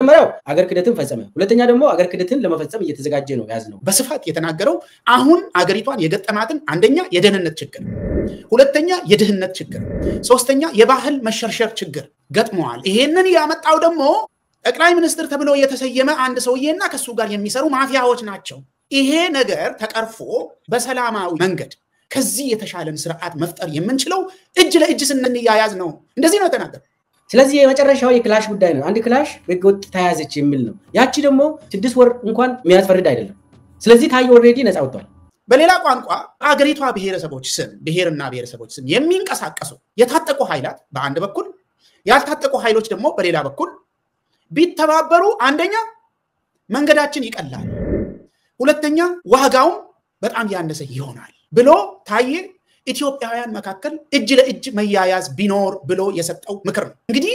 የመጀመሪያው አገር ክደትን ፈጸመ ሁለተኛ ደግሞ አገር ክደትን ለመፈጸም እየተዘጋጀ ነው ያዝነው በስፋት የተናገረው አሁን አገሪቷን የገጠማትን አንደኛ የደህንነት ችግር ሁለተኛ የድህነት ችግር ሶስተኛ የባህል መሸርሸር ችግር ገጥሟል ይሄንን ያመጣው ደግሞ ጠቅላይ ሚኒስትር ተብሎ የተሰየመ አንድ ሰውዬና ከሱ ጋር የሚሰሩ ማፊያዎች ናቸው ይሄ ነገር ተቀርፎ በሰላማዊ መንገድ ከዚህ የተሻለን ስርዓት መፍጠር የምንችለው እጅ ለእጅ ስንያያዝ ነው እንደዚህ ነው ተናገረ ስለዚህ የመጨረሻው የክላሽ ጉዳይ ነው አንድ ክላሽ በህገወጥ ተያዘች የሚል ነው ያቺ ደግሞ 6 ወር እንኳን የሚያስፈርድ አይደለም ስለዚህ ታየ ኦሬዲ ነፃ ወጥቷል በሌላ ቋንቋ አገሪቷ ብሔረሰቦች ስም ብሔርና ብሔረሰቦች ስም የሚንቀሳቀሱ የታጠቁ ኃይላት በአንድ በኩል ያልታጠቁ ኃይሎች ደግሞ በሌላ በኩል ቢተባበሩ አንደኛ መንገዳችን ይቀላል ሁለተኛ ዋጋው በጣም ያነሰ ይሆናል ብሎ ታየ ኢትዮጵያውያን መካከል እጅ ለእጅ መያያዝ ቢኖር ብሎ የሰጠው ምክር ነው እንግዲህ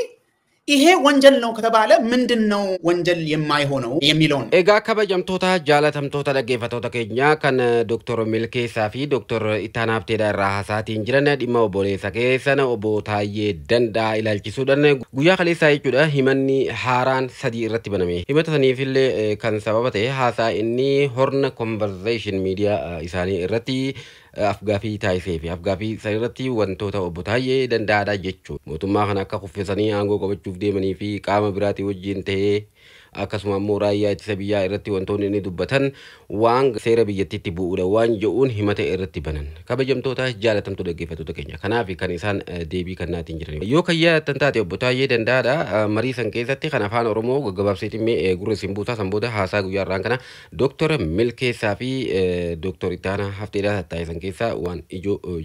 ይሄ ወንጀል ነው ከተባለ ምንድነው ወንጀል የማይሆነው የሚለው ነው ኤጋ ከበጀምቶታ ጃላተምቶታ ደገፈቶታ ከኛ ከነ ዶክተር ሚልኬሳፊ ዶክተር ኢታናፍቴ ዳራ ሐሳቲ እንጅረነ ዲማው ቦሌሳ ከሰነ ኦቦታዬ ደንዳ ኢላልቺሱደነ ጉያ ከሌሳ ይቹዳ ሂመኒ ሃራን ሰዲ ኢረቲ በነሜ ሂመተኒ ፊል ከን ሰበበቴ ሐሳ ኢኒ ሆርን ኮንቨርሴሽን ሚዲያ ኢሳኒ ኢረቲ afgafi taayseefi afgafi sayirratti wantoota obbotaayyee dandaadha jechuudha mootummaa kana akka kuffisanii aangoo qabachuuf deemanii fi qaama biraatii wajjin ta'ee akkasuma immoo raayyaa ittisa biyyaa irratti wantoonni inni dubbatan waan seera biyyattiitti bu'uudha waan je'uun himata irratti banan kabajamtoota jaalatamtu dhaggeeffattoota keenya kanaaf kan isaan deebii kannaatiin jiran yoo kayyaatan taate obbotaayyee dandaadha marii san keessatti kan afaan oromoo gaggabaabseetiin gurra simbuusaa sanbooda haasaa guyyaa irraan kana dooktor milkeessaa fi dooktor ittaana hafteedhaa tattaaysan keessa waan ijoo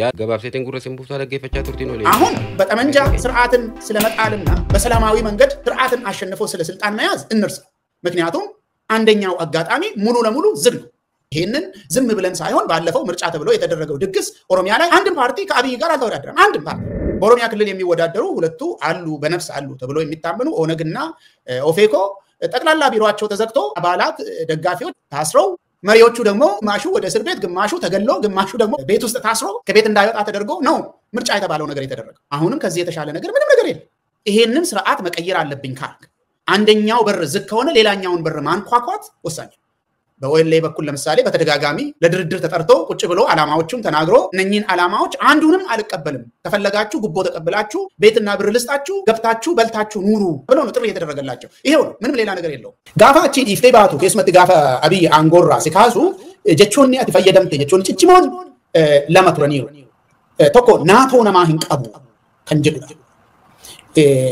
yaa gabaabseetiin gurra simbuusaa dhaggeeffachaa turtiin olee አሁን በጠመንጃ ስርዓትን ስለመጣልና በሰላማዊ መንገድ ስርዓትን አሸንፎ ስለ ስልጣን መያዝ እንርሳ ምክንያቱም አንደኛው አጋጣሚ ሙሉ ለሙሉ ዝግ ነው ይሄንን ዝም ብለን ሳይሆን ባለፈው ምርጫ ተብሎ የተደረገው ድግስ ኦሮሚያ ላይ አንድ ፓርቲ ከአብይ ጋር አልተወዳደረም አንድ ፓርቲ በኦሮሚያ ክልል የሚወዳደሩ ሁለቱ አሉ በነፍስ አሉ ተብሎ የሚታመኑ ኦነግና ኦፌኮ ጠቅላላ ቢሮአቸው ተዘግቶ አባላት ደጋፊዎች ታስረው መሪዎቹ ደግሞ ግማሹ ወደ እስር ቤት ግማሹ ተገሎ ግማሹ ደግሞ ቤት ውስጥ ታስሮ ከቤት እንዳይወጣ ተደርጎ ነው ምርጫ የተባለው ነገር የተደረገው አሁንም ከዚህ የተሻለ ነገር ምንም ነገር የለም ይሄንን ስርዓት መቀየር አለብኝ ካልክ አንደኛው በር ዝግ ከሆነ ሌላኛውን በር ማንኳኳት ወሳኝ በኦኤልኤ በኩል ለምሳሌ በተደጋጋሚ ለድርድር ተጠርቶ ቁጭ ብሎ አላማዎቹን ተናግሮ እነኚህን አላማዎች አንዱንም አልቀበልም ተፈለጋችሁ ጉቦ ተቀበላችሁ ቤትና ብር ልስጣችሁ ገብታችሁ በልታችሁ ኑሩ ብሎ ነው ጥሪ የተደረገላቸው ይሄው ነው ምንም ሌላ ነገር የለውም ጋፋቺ ኢፍቴ ባቱ ከስመት ጋፋ አብይ አንጎራ ሲካሱ ጀቾኒ አትፈየደምቴ ጀቾኒ ጭጭሞን ለማትረኒሩ ቶኮ ናቶ ነማህን ቀቡ ከንጀዱ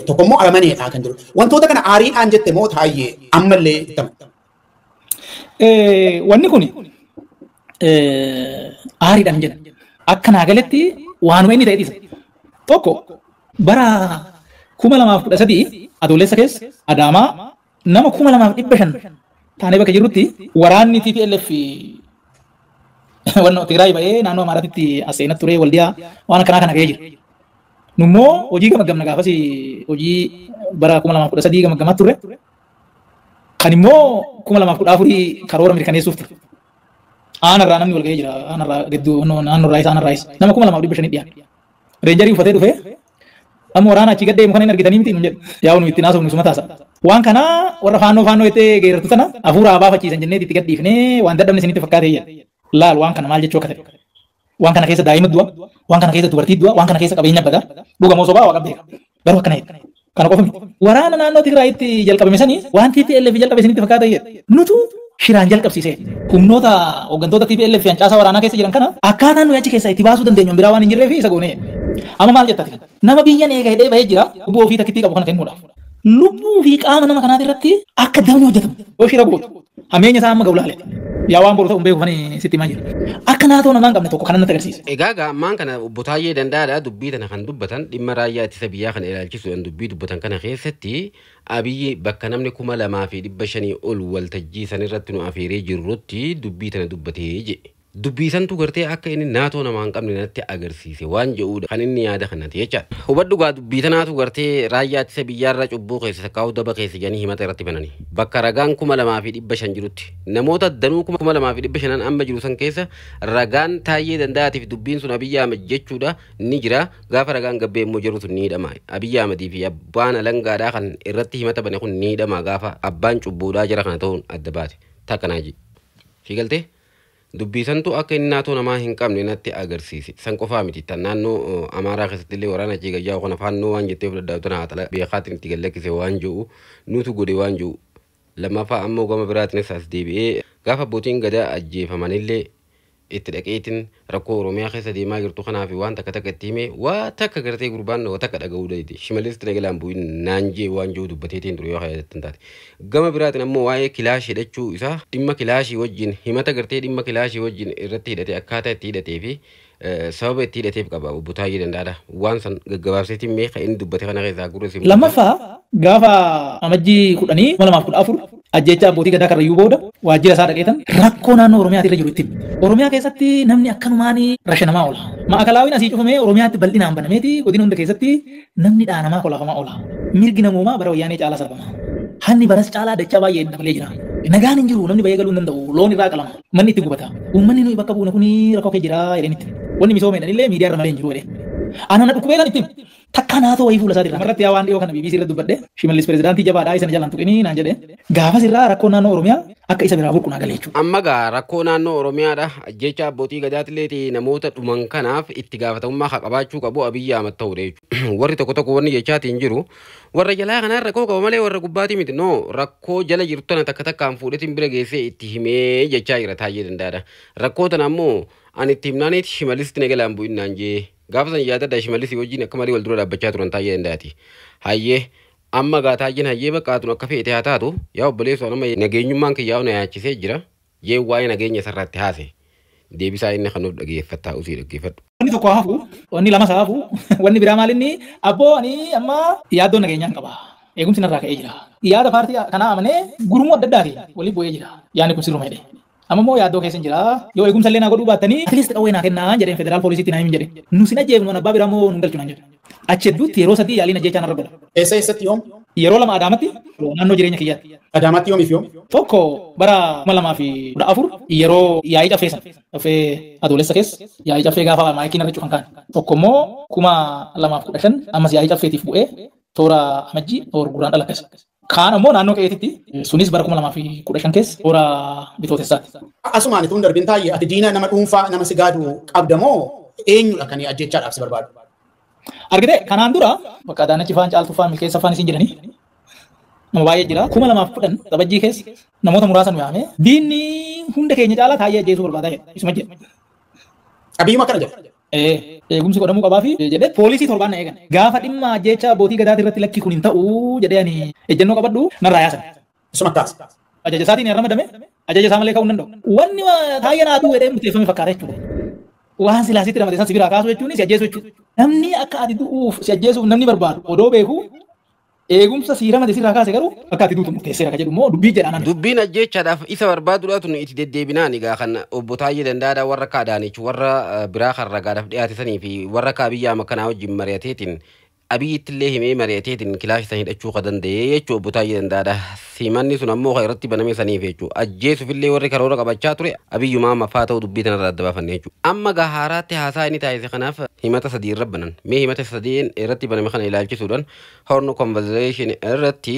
tokkommo aramaniidha kan jiru wantoota kana aariidhaan jette moo taayee ammallee ittama wanni kun aariidhaan jedha akka naagaletti waanuma inni ta'e dhiisa tokko bara 2013 adoolessa keessa adaamaa nama 2500 taanee bakka jirrutti waraanni TPLF wanno Tigraay ba'ee naannoo Amaaraatti aseenat ture waldiyaa waan kana ga'ee jira Numo hojii gamaggamna gaafasi hojii bara 2013 gamaggamaa turre kan immoo 2014 karoora mirkaneessuuf ture ana irraa namni wal ga'ee jira ana irraa gidduu naannoo raayis nama 2015 dhiyaa reenjarii uffatee dhufe amma waraana achi gaddee mukan hin argitanii miti nun jedhe yaa nu itti naasofnu suma taasa waan kana warra faannoo itti geerartu sana hafuura baafachiisan jennee itti gadhiifnee waan dadhabne isinitti fakkaatee jedhe laal waan kana maal jechuu akka ta'e waan kana keessa daa'ima du'a waan kana keessa dubartii du'a waan kana keessa qabeenya bada dhuga moo sobaa waa qabdee garuu akkana jedhe kana qofa miti waraana naannoo Tigraayitti jalqabame sanii waan TPLF jalqabe isinitti fakkaata jedhe nutu shiraan jalqabsiise humnoota hooggantoota TPLF hancaasaa waraanaa keessa jiran kana akkaataan nuyi achi keessa itti baasuu dandeenyu biraa waan hin jirree fi isa goone amma maal jettati nama biyyan eega hidhee bahee jira lubbuu ofii takkitti qabu kana kennuudhaaf lubbuu fi qaama nama kanaati irratti akka damni hojjetamu yoo shira gootu hameenya isaa amma ga'u laale yaa waan boruta umbee kufanii sitti maa jira akka naatoo namaan qabne tokko kanatti agarsiisa egaa ammaan kana botaayee dandaadha dubbii tana kan dubbatan dhimma raayyaa ittisa biyyaa kana ilaalchisuudhaan dubbii dubbatan kana keessatti abiyyi bakka namni 2500 ol waltajjii san irratti nu afeeree jirrutti dubbii tana dubbatee jedhe dubbisantu gartee akka inni naatoo namaan qabne natti agarsiise waan jedhuudha kan inni yaada kanatti jecha hubadhu gaa dubbiitanaatu gartee raayyaa ittisa biyyaarra cubbuu keessa kaa'u daba keessa jedhanii himata irratti bananii bakka ragaan 2500 jirutti namoota danuu 2500 amma jiru san keessa ragaan Taayyee Danda'aatiif dubbiin sun Abiyyi Ahmed jechuudha ni jira gaafa ragaan gabbee immoo jirutu ni hidhama Abiyyi Ahmedii fi abbaan alangaadhaa kan irratti himata bane kun ni hidhama gaafa abbaan cubbuudhaa jira kana ta'uun adda baate takkanaaji fiigaltee dubbisantu akka inni naatoo namaa hin qabne natti agarsiise san qofaa miti tan naannoo amaaraa keessatti illee waraana jeegayyaa kana faannoo waan jettee fudhadhaatu haatala beekaatiin itti gallakkise waan jiru nutu godhe waan jiru lammaffaa ammoo gama biraatiin isaas deebi'ee gaafa abbootiin gadaa ajjeefamanillee itti dhaqeetiin rakkoo Oromiyaa keessa deemaa jirtu kanaaf waan takka itti hime waa takka gartee gurbaan waa takka dhaga'uu dayte shimalis Nagalaan bu'in naanjee waan jiru dubbateetiin ture yoo hayyatattan taate gama biraatiin ammoo waa'ee kilaashii hidhachuu isaa dhimma kilaashii wajjin himata gartee dhimma kilaashii wajjin irratti hidhate akkaataa itti hidhatee fi sababa itti hidhateef qaba Obbo Taayyee Danda'aadha waan san gaggabaabseetiin mee kan inni dubbate kana keessaa gurra simu lammaffaa gaafa amajjii 2014 ajjecha abbootii gadaa karrayyuu booda waajjira isaa dhaqeetan rakkoo naannoo Oromiyaatti irra jiru itti Oromiyaa keessatti namni akkanumaanii rashanamaa oola maakalaawin asii cufamee Oromiyaatti bal'inaan banameeti godina hunda keessatti namni dhaanamaa kolafamaa oola mirgi namoomaa bara wayyaanee caalaa sarbama hanni baras caalaa dachaa baay'ee dabalee jira nagaan hin jiru namni baay'ee galuu hin danda'u loon irraa qalama manni itti gubata uummanni nuyi bakka buuna kuni rakkoo kee jira jedhanitti wanni misoomee illee miidiyaa irra malee hin jiru jedhe ana na dhukkubee kan itti takka naatoo wayii fuula isaati irratti waan dhiyoo kana BBC irratti dubbadhe Shimallis pirezidaantii jabaadhaa isa jalaan tuqinii naan jedhe gaafas irraa rakkoo naannoo Oromiyaa akka isa biraa burqunaa galee jechuudha. Amma gaa rakkoo naannoo Oromiyaadha ajjecha abbootii gadaatileeti namoota dhuman kanaaf itti gaafatamummaa haa qabaachuu qabu Abiyyi Ahmed ta'uudha jechuudha. Warri tokko wanni jechaatiin jiru warra jalaa kanaan rakkoo qaba malee warra gubbaatii miti no rakkoo jala jirtu tana takka takkaan fuudhetiin bira geessee itti himee jechaa jira Taayyee Danda'aadha. Rakkoo tana ammoo ani itti himnaaneeti Shimallis Nagalaan bu'innaan jee gaafa san yaadadha Shimallis wajjin akka malee wal dura dhaabbachaa turan Taayyee Danda'aati. Hayyee amma gaa Taayyeen hayyee bakkaatun akka feete haa taatu yaa obboleessoo nama nageenyummaan kiyyaa'u na yaachisee jira jee waa'ee nageenya isarratti haase deebisaa inni kan nuuf dhaggeeffattaa usii dhaggeeffadhu. Wanni tokko hafu wanni lama hafu wanni biraa maalinni abboo ani amma yaaddoo nageenyaan qaba eegumsi narraa ka'ee jira yaada paartii kanaa amanee gurmuu adda addaati waliin bu'ee jira yaadni kun sirruma jedhe amma immoo yaaddoo keessa jira yoo eegumsa illee naa godhuu baattanii atleast qawwee naa kennaa jedheen federaal poolisiitti naa himin jedhe nu sin ajjeefnu abbaa biraa moo nu galchu naan jedhe achi hedduutti yeroo sadii yaaliin ajjechaan irra godha. Eessatti yoom? Yeroo lama Adaamatti naannoo jireenya kiyyaatti. Adaamatti yoomiif yoom? Tokko bara 2014 yeroo yaa'ii caffeessan caffee adoolessa keessa yaa'ii caffee gaafa maayikiin irra cufan kaan tokko immoo 2015 ammas yaa'ii caffeetiif bu'ee toora amajjii gurraan dhala keessa. Kaan ammoo naannoo qeetitti sunis bara 2015 keessa toora bitootessaatti. Asumaan itoo darbin Taayyee ati diina nama dhuunfaa nama si gaadu qabda moo eenyudha kan ajjechaadhaaf si barbaadu? Argite kanaan dura bakka Adaanach faan caaltuu faan milkeessa faan isin jedhanii nama baay'ee jira 2010 Tabajjii keessa namoota muraasan waame diinni hunda keenya caalaa Taayyee ajjeesuu barbaadaa jedha isuma jedha. Abiyyuma kana jedha. Eegumsi godhamuu qabaa fi jedhee poolisii torbaan na eegan gaafa dhimma ajjecha abbootii gadaati irratti lakki kun hin ta'u jedhee ani ejjennoo qabadhu narraa yaasan. Isuma akkas. Ajaja isaatiin hin ramadame ajaja isaa malee ka'uu hin danda'u. Wanni Taayyee naatu jedhee murteeffame fakkaata jechuudha. Waan silaasitti ramade san sibiraa kaasuu jechuun si ajjeesuu jechuudha. Namni akka ati du'uuf si ajjeesuuf namni barbaadu odoo beeku eegumsa si ramade sirraa kaase garuu akka ati duutu murteesseera ka jedhu immoo dubbii jedhaan. Dubbiin ajjechaadhaaf isa barbaaduudhaatu itti deddeebinaan egaa kan Obbo Taayyee Danda'aadha warra akka Adaanech warra biraa kan ragaadhaaf dhiyaate sanii fi warra akka Abiyyi Ahmed kanaa wajjin mari'ateetiin Abiyyittillee himee mari'ateetiin kilaashi san hidhachuu ka danda'e jechuu Obbo Taayyee Danda'aadha. Simanni sun ammoo kan irratti baname saniif jechuu ajjeesuufillee warri karoora qabachaa ture Abiyyumaa ammaffaa ta'uu dubbii tanarraa adda baafanne jechuu. Amma gaa haaraatti haasaa inni taasise kanaaf himata sadii irra banan mee himata sadii irratti baname kana ilaalchisuudhaan horno conversation irratti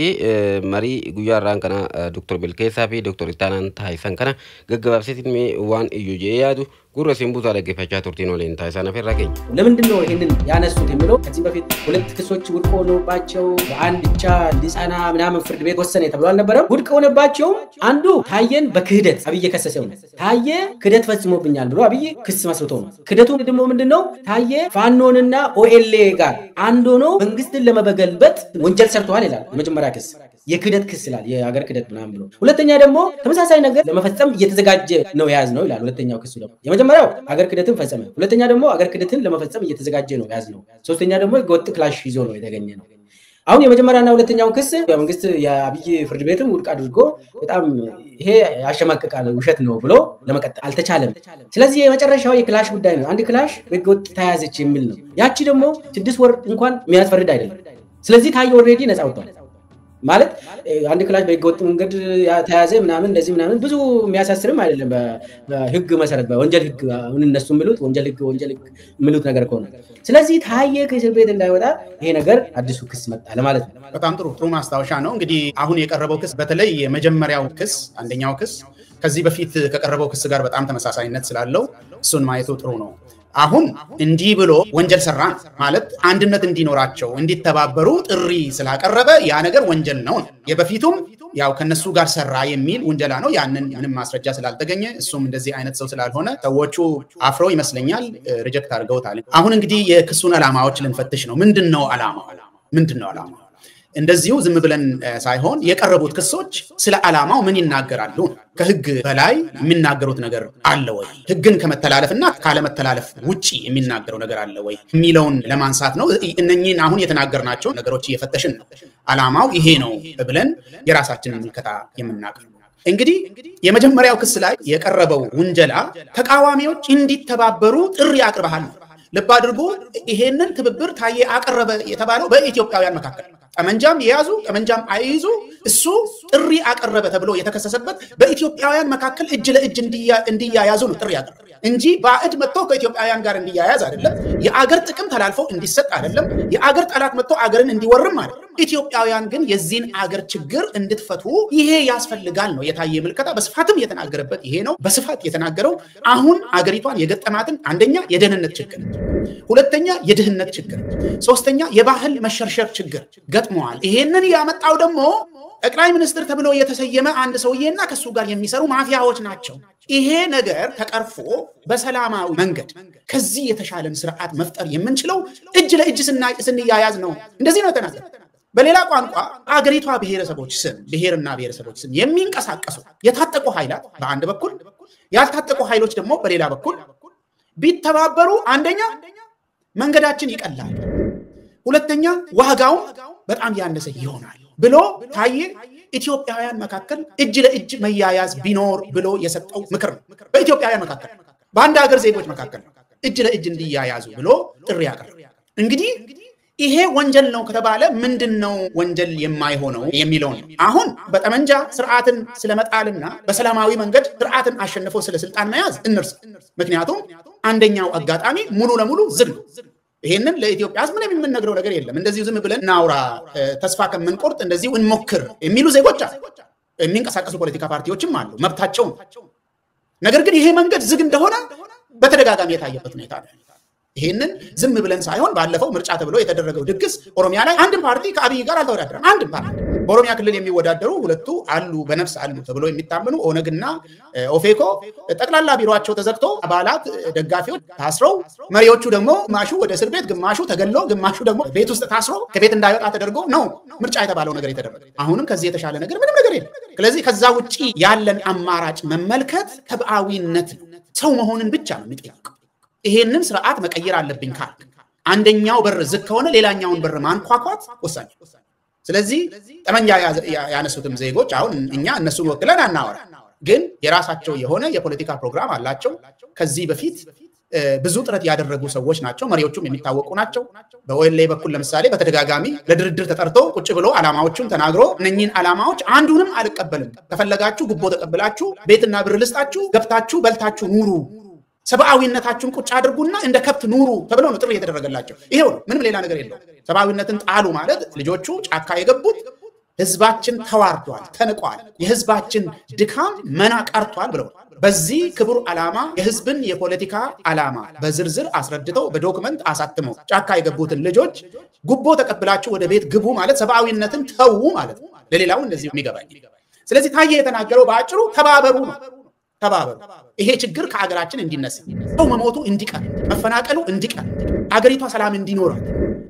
marii guyyaa irraan kana Dr. Bilkeessaa fi Dr. Ittaanaan taasisan kana gaggabaabseetiin mee waan iyyuu jedhee yaadu ጉረ ሲምቡታ ደግፈቻ ቱርቲኖ ሌንታ ሳነፈ ራገኝ ለምንድነው ይሄንን ያነሱት የሚለው ከዚህ በፊት ሁለት ክሶች ውድቅ ሆኖባቸው በአንድ ብቻ ሊጻና ምናምን ፍርድ ቤት ወሰነ ተብሎ አልነበረም ውድቅ ሆነባቸው አንዱ ታየን በክህደት አብይ ከሰሰው ነው ታየ ክህደት ፈጽሞብኛል ብሎ አብይ ክስ መስርቶ ነው ክህደቱ ደግሞ ምንድነው ታየ ፋኖንና ኦኤልኤ ጋር አንድ ሆኖ መንግስትን ለመበገልበት ወንጀል ሰርተዋል ይላል የመጀመሪያ ክስ የክህደት ክስ ይላል የሀገር ክህደት ምናምን ብሎ ሁለተኛ ደግሞ ተመሳሳይ ነገር ለመፈጸም እየተዘጋጀ ነው ያዝ ነው ይላል ሁለተኛው ክሱ ደግሞ የመጀመሪያው ሀገር ክህደትን ፈጸመ ሁለተኛ ደግሞ ሀገር ክህደትን ለመፈጸም እየተዘጋጀ ነው ያዝ ነው ሶስተኛ ደግሞ ህገወጥ ክላሽ ይዞ ነው የተገኘ ነው አሁን የመጀመሪያና ሁለተኛው ክስ የመንግስት የአብይ ፍርድ ቤትም ውድቅ አድርጎ በጣም ይሄ ያሸማቀቃል ውሸት ነው ብሎ ለመቀጠል አልተቻለም። ስለዚህ የመጨረሻው የክላሽ ጉዳይ ነው። አንድ ክላሽ ህገወጥ ተያዘች የሚል ነው። ያቺ ደግሞ 6 ወር እንኳን የሚያስፈርድ አይደለም። ስለዚህ ታየ ኦልሬዲ ነፃ ወጥቷል ማለት አንድ ክላሽ በህገወጥ መንገድ ተያዘ ምናምን እንደዚህ ምናምን ብዙ የሚያሳስርም አይደለም በህግ መሰረት በወንጀል ህግ እነሱ የሚሉት ወንጀል ህግ የሚሉት ነገር ከሆነ ስለዚህ ታየ ከእስር ቤት እንዳይወጣ ይሄ ነገር አዲሱ ክስ መጣ ለማለት ነው። በጣም ጥሩ ማስታወሻ ነው። እንግዲህ አሁን የቀረበው ክስ በተለይ የመጀመሪያው ክስ አንደኛው ክስ ከዚህ በፊት ከቀረበው ክስ ጋር በጣም ተመሳሳይነት ስላለው እሱን ማየቱ ጥሩ ነው። አሁን እንዲህ ብሎ ወንጀል ሰራን ማለት አንድነት እንዲኖራቸው እንዲተባበሩ ጥሪ ስላቀረበ ያ ነገር ወንጀል ነው። የበፊቱም ያው ከነሱ ጋር ሰራ የሚል ወንጀላ ነው። ያንን ምንም ማስረጃ ስላልተገኘ እሱም እንደዚህ አይነት ሰው ስላልሆነ ሰዎቹ አፍረው ይመስለኛል ሪጀክት አድርገውታል። አሁን እንግዲህ የክሱን ዓላማዎች ልንፈትሽ ነው። ምንድነው ዓላማው? እንደዚሁ ዝም ብለን ሳይሆን የቀረቡት ክሶች ስለ ዓላማው ምን ይናገራሉ? ከህግ በላይ የሚናገሩት ነገር አለ ወይ? ህግን ከመተላለፍና ካለመተላለፍ ውጪ የሚናገረው ነገር አለ ወይ የሚለውን ለማንሳት ነው። እነኚህን አሁን የተናገርናቸው ነገሮች እየፈተሽን ነው። ዓላማው ይሄ ነው ብለን የራሳችንን ምልከታ የምናቀርብ እንግዲህ የመጀመሪያው ክስ ላይ የቀረበው ውንጀላ ተቃዋሚዎች እንዲተባበሩ ጥሪ አቅርበሃል። ልብ አድርጉ። ይሄንን ትብብር ታየ አቀረበ የተባለው በኢትዮጵያውያን መካከል ጠመንጃም የያዙ ጠመንጃም አይይዙ እሱ ጥሪ አቀረበ ተብሎ የተከሰሰበት በኢትዮጵያውያን መካከል እጅ ለእጅ እንዲያያዙ ነው ጥሪ አቀረበ እንጂ ባዕድ መጥቶ ከኢትዮጵያውያን ጋር እንዲያያዝ አይደለም። የአገር ጥቅም ተላልፎ እንዲሰጥ አይደለም። የአገር ጠላት መጥቶ አገርን እንዲወርም አይደለም። ኢትዮጵያውያን ግን የዚህን አገር ችግር እንድትፈቱ ይሄ ያስፈልጋል ነው የታየ ምልከታ። በስፋትም የተናገረበት ይሄ ነው። በስፋት የተናገረው አሁን አገሪቷን የገጠማትን አንደኛ የደህንነት ችግር፣ ሁለተኛ የድህነት ችግር፣ ሶስተኛ የባህል መሸርሸር ችግር ገጥመዋል። ይሄንን ያመጣው ደግሞ ጠቅላይ ሚኒስትር ተብሎ የተሰየመ አንድ ሰውዬና ከሱ ጋር የሚሰሩ ማፊያዎች ናቸው። ይሄ ነገር ተቀርፎ በሰላማዊ መንገድ ከዚህ የተሻለን ስርዓት መፍጠር የምንችለው እጅ ለእጅ ስንያያዝ ነው። እንደዚህ ነው ተናገረ። በሌላ ቋንቋ አገሪቷ ብሔረሰቦች ስም ብሔርና ብሔረሰቦች ስም የሚንቀሳቀሱ የታጠቁ ኃይላት በአንድ በኩል ያልታጠቁ ኃይሎች ደግሞ በሌላ በኩል ቢተባበሩ አንደኛ መንገዳችን ይቀላል፣ ሁለተኛ ዋጋው በጣም ያነሰ ይሆናል ብሎ ታየ ኢትዮጵያውያን መካከል እጅ ለእጅ መያያዝ ቢኖር ብሎ የሰጠው ምክር ነው። በኢትዮጵያውያን መካከል በአንድ ሀገር ዜጎች መካከል እጅ ለእጅ እንዲያያዙ ብሎ ጥሪ ያቀርብ። እንግዲህ ይሄ ወንጀል ነው ከተባለ ምንድነው ወንጀል የማይሆነው የሚለው ነው። አሁን በጠመንጃ ስርዓትን ስለመጣልና በሰላማዊ መንገድ ስርዓትን አሸንፎ ስለ ስልጣን መያዝ እንርሳ። ምክንያቱም አንደኛው አጋጣሚ ሙሉ ለሙሉ ዝግ ነው። ይሄንን ለኢትዮጵያ ሕዝብ ምንም የምንነግረው ነገር የለም። እንደዚሁ ዝም ብለን እናውራ ተስፋ ከምንቆርጥ እንደዚሁ እንሞክር የሚሉ ዜጎች አሉ። የሚንቀሳቀሱ ፖለቲካ ፓርቲዎችም አሉ፣ መብታቸው ነው። ነገር ግን ይሄ መንገድ ዝግ እንደሆነ በተደጋጋሚ የታየበት ሁኔታ ነው። ይሄንን ዝም ብለን ሳይሆን ባለፈው ምርጫ ተብሎ የተደረገው ድግስ ኦሮሚያ ላይ አንድም ፓርቲ ከአብይ ጋር አልተወዳደረም። አንድም ፓርቲ በኦሮሚያ ክልል የሚወዳደሩ ሁለቱ አሉ በነፍስ አሉ ተብሎ የሚታመኑ ኦነግና ኦፌኮ ጠቅላላ ቢሮአቸው ተዘግቶ አባላት ደጋፊዎች ታስረው መሪዎቹ ደግሞ ግማሹ ወደ እስር ቤት ግማሹ ተገሎ ግማሹ ደግሞ ቤት ውስጥ ታስሮ ከቤት እንዳይወጣ ተደርጎ ነው ምርጫ የተባለው ነገር የተደረገ። አሁንም ከዚህ የተሻለ ነገር ምንም ነገር የለም። ስለዚህ ከዛ ውጪ ያለን አማራጭ መመልከት ተብአዊነት ሰው መሆንን ብቻ ነው የሚጠይቀው። ይሄንን ስርዓት መቀየር አለብኝ ካል አንደኛው በር ዝግ ከሆነ ሌላኛውን በር ማንኳኳት ወሳኝ። ስለዚህ ጠመንጃ ያነሱትም ዜጎች አሁን እኛ እነሱን ወክለን አናወራ፣ ግን የራሳቸው የሆነ የፖለቲካ ፕሮግራም አላቸው። ከዚህ በፊት ብዙ ጥረት ያደረጉ ሰዎች ናቸው። መሪዎቹም የሚታወቁ ናቸው። በኦኤልኤ በኩል ለምሳሌ በተደጋጋሚ ለድርድር ተጠርቶ ቁጭ ብሎ ዓላማዎቹን ተናግሮ እነኚህን ዓላማዎች አንዱንም አልቀበልም፣ ከፈለጋችሁ ጉቦ ተቀብላችሁ ቤትና ብር ልስጣችሁ ገብታችሁ በልታችሁ ኑሩ፣ ሰብአዊነታችሁን ቁጭ አድርጉና እንደ ከብት ኑሩ ተብለው ነው ጥሪ የተደረገላቸው። ይሄው ነው፣ ምንም ሌላ ነገር የለው። ሰብአዊነትን ጣሉ ማለት ልጆቹ ጫካ የገቡት ህዝባችን ተዋርዷል፣ ተንቋል፣ የህዝባችን ድካም መና ቀርቷል ብለው በዚህ ክቡር ዓላማ የህዝብን የፖለቲካ ዓላማ በዝርዝር አስረድተው በዶክመንት አሳትመው ጫካ የገቡትን ልጆች ጉቦ ተቀብላችሁ ወደ ቤት ግቡ ማለት ሰብአዊነትን ተዉ ማለት ነው። ለሌላው እንደዚህ የሚገባኝ። ስለዚህ ታየ የተናገረው በአጭሩ ተባበሩ ነው። ተባበሩ። ይሄ ችግር ከአገራችን እንዲነሳ፣ ሰው መሞቱ እንዲቀር፣ መፈናቀሉ እንዲቀር፣ አገሪቷ ሰላም እንዲኖር፣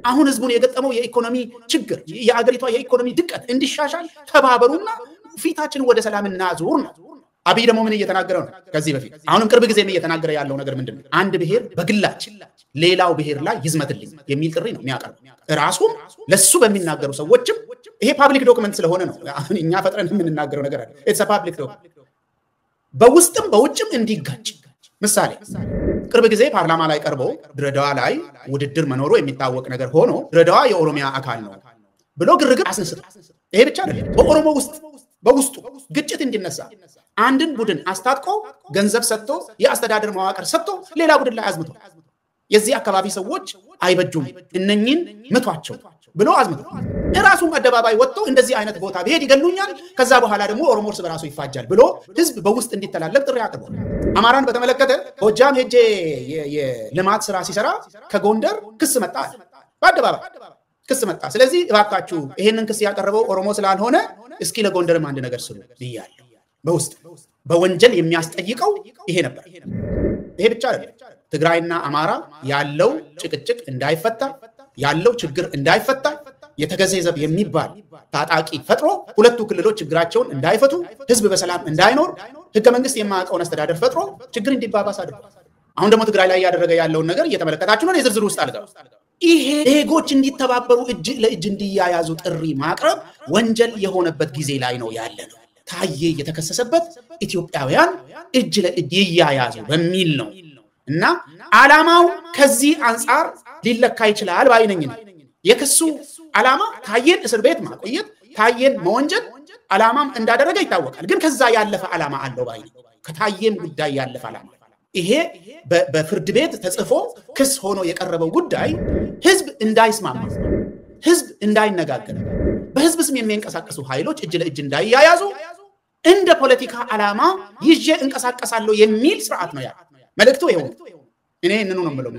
አሁን ህዝቡን የገጠመው የኢኮኖሚ ችግር የአገሪቷ የኢኮኖሚ ድቀት እንዲሻሻል ተባበሩና ፊታችንን ወደ ሰላም እናዙር ነው። አብይ ደግሞ ምን እየተናገረ ነው? ከዚህ በፊት አሁንም ቅርብ ጊዜ እየተናገረ ያለው ነገር ምንድነው? አንድ ብሔር በግላጭ ሌላው ብሔር ላይ ይዝመትልኝ የሚል ጥሪ ነው የሚያቀርበው። ራሱም ለሱ በሚናገሩ ሰዎችም ይሄ ፐብሊክ ዶክመንት ስለሆነ ነው እኛ ፈጥረን የምንናገረው ነገር አይደለም። ኢትስ አ ፐብሊክ ዶክመንት በውስጥም በውጭም እንዲጋጭ ምሳሌ ቅርብ ጊዜ ፓርላማ ላይ ቀርቦ ድሬዳዋ ላይ ውድድር መኖሩ የሚታወቅ ነገር ሆኖ ድሬዳዋ የኦሮሚያ አካል ነው ብሎ ግርግር አስነስቶ ይሄ ብቻ አይደለም በኦሮሞ በውስጡ ግጭት እንዲነሳ አንድን ቡድን አስታጥቆ ገንዘብ ሰጥቶ የአስተዳደር መዋቅር ሰጥቶ ሌላ ቡድን ላይ አዝምቶ የዚህ አካባቢ ሰዎች አይበጁም እነኚህን ምቷቸው ብሎ አዝምቶ ራሱም አደባባይ ወጥቶ እንደዚህ አይነት ቦታ ብሄድ ይገሉኛል ከዛ በኋላ ደግሞ ኦሮሞ እርስ በራሱ ይፋጃል ብሎ ህዝብ በውስጥ እንዲተላለቅ ጥሪ አቅርቧል። አማራን በተመለከተ ጎጃም ሄጄ የልማት ስራ ሲሰራ ከጎንደር ክስ መጣ በአደባባይ ክስ መጣ። ስለዚህ እባካችሁ ይሄንን ክስ ያቀረበው ኦሮሞ ስላልሆነ እስኪ ለጎንደርም አንድ ነገር ስሩ ብያለሁ። በውስጥ በወንጀል የሚያስጠይቀው ይሄ ነበር። ይሄ ብቻ አይደለም ትግራይና አማራ ያለው ጭቅጭቅ እንዳይፈታ ያለው ችግር እንዳይፈታ የተገዘዘብ የሚባል ታጣቂ ፈጥሮ ሁለቱ ክልሎች ችግራቸውን እንዳይፈቱ ህዝብ በሰላም እንዳይኖር ህገ መንግስት የማያውቀውን አስተዳደር ፈጥሮ ችግር እንዲባባስ አድርጓል። አሁን ደግሞ ትግራይ ላይ ያደረገ ያለውን ነገር እየተመለከታችሁ ነው። የዝርዝር ውስጥ አልገባም። ይሄ ዜጎች እንዲተባበሩ እጅ ለእጅ እንዲያያዙ ጥሪ ማቅረብ ወንጀል የሆነበት ጊዜ ላይ ነው ያለነው። ታዬ የተከሰሰበት ኢትዮጵያውያን እጅ ለእጅ ይያያዙ በሚል ነው እና ዓላማው ከዚህ አንፃር ሊለካ ይችላል ባይነኝ ነው። የክሱ ዓላማ ታዬን እስር ቤት ማቆየት ታዬን መወንጀል ዓላማም እንዳደረገ ይታወቃል። ግን ከዛ ያለፈ ዓላማ አለው ባይነኝ ከታዬም ጉዳይ ያለፈ ዓላማ ይሄ በፍርድ ቤት ተጽፎ ክስ ሆኖ የቀረበው ጉዳይ ህዝብ እንዳይስማማ ህዝብ እንዳይነጋገር በህዝብ ስም የሚንቀሳቀሱ ኃይሎች እጅ ለእጅ እንዳይያያዙ እንደ ፖለቲካ ዓላማ ይዤ እንቀሳቀሳለሁ የሚል ስርዓት ነው ያ መልእክቱ። ይሄው እኔ እንኑ ነው የምለው።